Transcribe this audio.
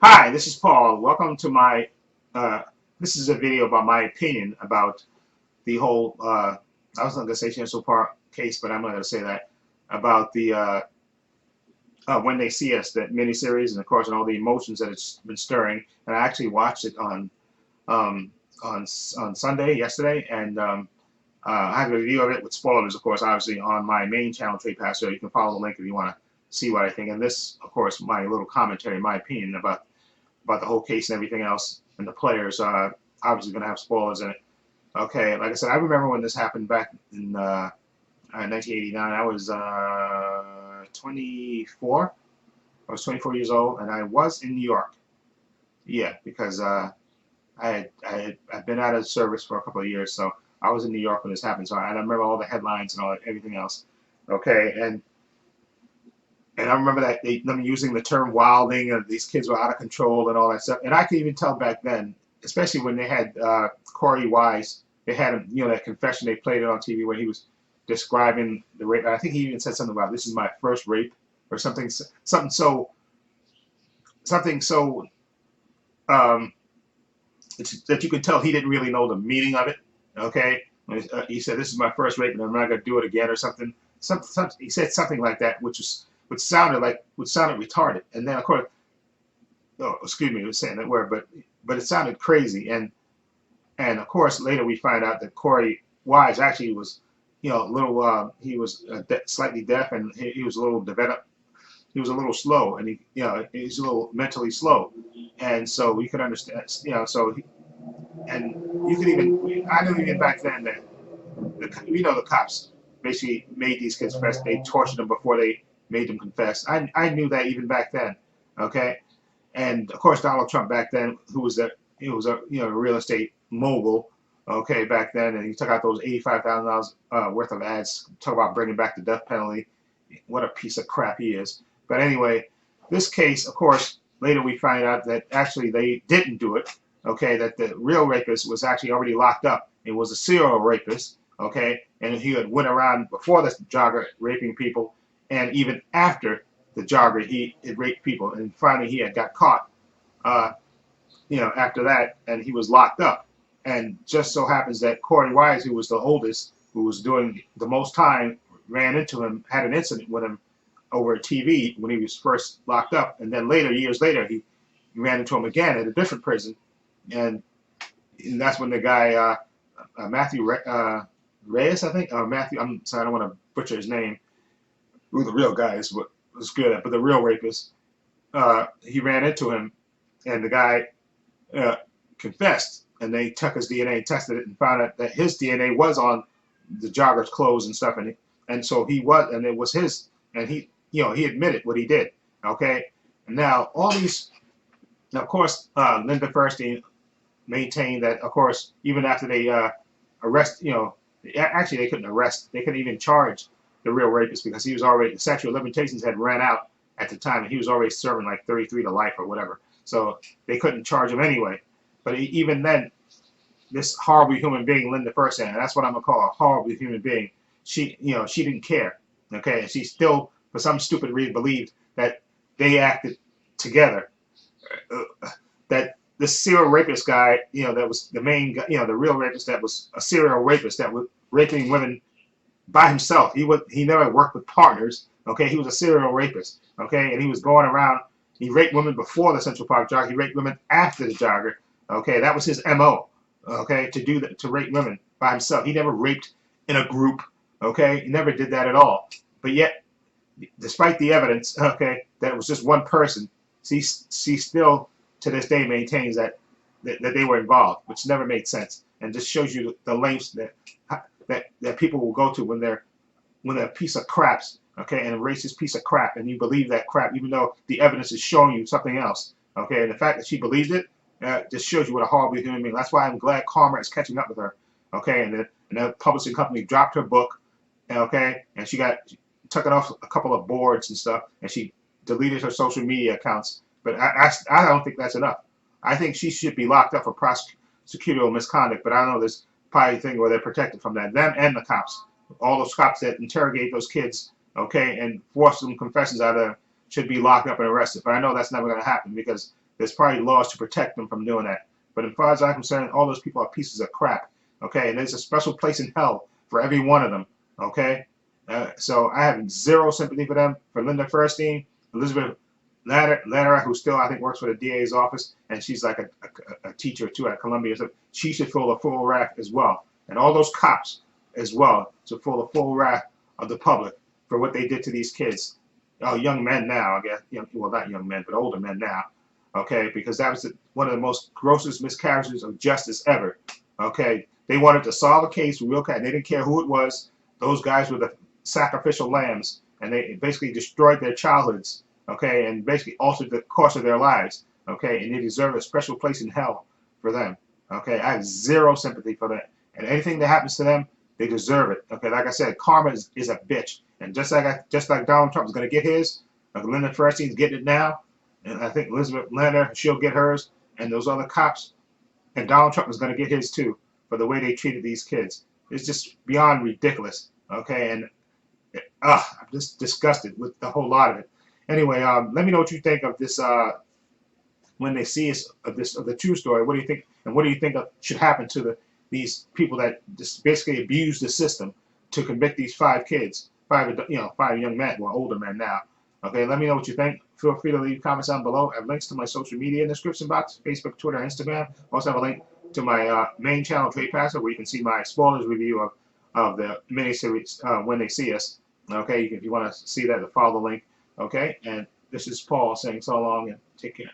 Hi, this is Paul. Welcome to my. Uh, this is a video about my opinion about the whole. I was not going to say Chancellor Park case, but I'm not going to say that about the When They See Us, that miniseries, and of course, and all the emotions that it's been stirring. And I actually watched it um, on Sunday yesterday, and I have a review of it with spoilers, of course, obviously on my main channel, Trade Pass. So you can follow the link if you want to see what I think. And this, of course, my little commentary, my opinion about the whole case and everything else, and the players obviously going to have spoilers in it. Okay, like I said, I remember when this happened back in 1989. I was 24. I was 24 years old, and I was in New York. Yeah, because I'd been out of service for a couple of years, so I was in New York when this happened. So I remember all the headlines and all everything else. Okay, and I remember that them using the term wilding, and these kids were out of control and all that stuff. And I could even tell back then, especially when they had Corey Wise, they had him, that confession, they played it on TV where he was describing the rape. I think he even said something about this is my first rape or something so um, that you could tell he didn't really know the meaning of it. Okay, he said this is my first rape and I'm not gonna do it again or something. He said something like that, which sounded retarded. And then of course, oh, excuse me, I was saying that word, but it sounded crazy. And of course later we find out that Corey Wise actually was, a little. He was slightly deaf, and he was a little developed. He was a little slow, and he's a little mentally slow, and so we could understand. And you could even. I knew even back then that the cops basically made these kids confess. They tortured them before they made them confess. I knew that even back then. Okay, and of course Donald Trump back then, he was a real estate mogul. Okay, back then, and he took out those $85,000 worth of ads. Talk about bringing back the death penalty. What a piece of crap he is. But anyway, this case, of course, later we find out that actually they didn't do it. Okay, that the real rapist was actually already locked up. It was a serial rapist. Okay, and he had went around before this jogger raping people, and even after the jogger, he had raped people, and finally he had got caught. Uh, after that, and he was locked up. And just so happens that Corey Wise, who was the oldest, who was doing the most time, ran into him, had an incident with him over TV when he was first locked up, and then later, years later, he ran into him again at a different prison, and, that's when the guy Matthew Reyes, I think, Matthew. I'm sorry, I don't want to butcher his name. Who the real guy is, what was good at, but the real rapist, he ran into him, and the guy uh, confessed, and they took his DNA, tested it, and found out that his DNA was on the jogger's clothes and stuff, and so he was, and it was his, and he admitted what he did. Okay, and now all these, now of course, Linda Furstein maintained that, of course, even after they arrest, actually they couldn't arrest, they couldn't even charge the real rapist because he was already, the statute of limitations had ran out at the time, and he was already serving like 33 to life or whatever. So they couldn't charge him anyway. But even then, this horrible human being, Linda Furstein, and that's what I'm gonna call a horrible human being. She didn't care. Okay, she still, for some stupid reason, believed that they acted together. That this serial rapist guy, that was the main guy, the real rapist, that was a serial rapist that was raping women by himself. He never worked with partners. Okay, he was a serial rapist. Okay, and he was going around. He raped women before the Central Park jogger. He raped women after the jogger. Okay, that was his MO. Okay, to do that, to rape women by himself. He never raped in a group. Okay, he never did that at all. But yet, despite the evidence, okay, that it was just one person, she still to this day maintains that they were involved, which never made sense, and just shows you the lengths that people will go to when they're a piece of craps, okay, and a racist piece of crap, and you believe that crap, even though the evidence is showing you something else, okay, and the fact that she believed it just shows you what a horrible human being. That's why I'm glad Karma is catching up with her, okay, and the publishing company dropped her book, okay, and she took it off a couple of boards and stuff, and she deleted her social media accounts. But I don't think that's enough. I think she should be locked up for prosecutorial misconduct. But I know there's probably a thing where they're protected from that. Them and the cops, all those cops that interrogate those kids, okay, and force them confessions out of them should be locked up and arrested. But I know that's never going to happen because there's probably laws to protect them from doing that. But as far as I'm concerned, all those people are pieces of crap. Okay, and there's a special place in hell for every one of them. Okay, so I have zero sympathy for them. For Linda Feuerstein, Elizabeth Lederer, who still I think works for the DA's office, and she's like a teacher too at Columbia. So she should feel the full wrath as well, and all those cops as well should feel the full wrath of the public for what they did to these kids. Oh, young men now, I guess. Well, not young men, but older men now. Okay, because that was one of the most grossest miscarriages of justice ever. Okay, they wanted to solve a case, real case, and they didn't care who it was. Those guys were the sacrificial lambs, and they basically destroyed their childhoods. Okay, and basically altered the course of their lives. Okay, and they deserve a special place in hell for them. Okay, I have zero sympathy for that, and anything that happens to them, they deserve it. Okay, like I said, karma is a bitch, and just like Donald Trump is going to get his, like Linda Feuerstein's getting it now, and I think Elizabeth Lederer, she'll get hers, and those other cops, and Donald Trump is going to get his too for the way they treated these kids. It's just beyond ridiculous. Okay, and I'm just disgusted with the whole lot of it. Anyway, let me know what you think of this when they see us of the true story. What do you think, and what do you think should happen to these people that just basically abuse the system to convict these 5 kids, 5 young men, well, older men now. Okay, let me know what you think. Feel free to leave comments down below. I have links to my social media in the description box: Facebook, Twitter, Instagram. Also have a link to my main channel, Trey Passer, where you can see my spoilers review of the miniseries When They See Us. Okay, if you want to see that, follow the link. Okay, and this is Paul saying so long and take care.